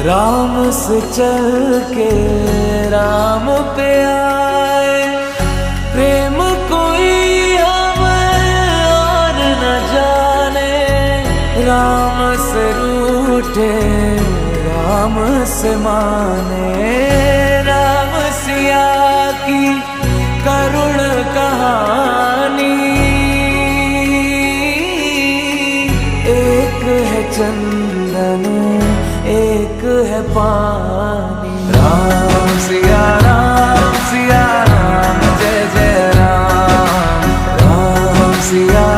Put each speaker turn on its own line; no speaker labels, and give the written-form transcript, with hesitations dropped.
राम से चल के राम पे आए, प्रेम कोई हमें और न जाने। राम से रूठे राम से माने, राम सिया की करुण कहानी। एक है चंदन एक है पानी। राम सिया राम जय जय राम। राम सिया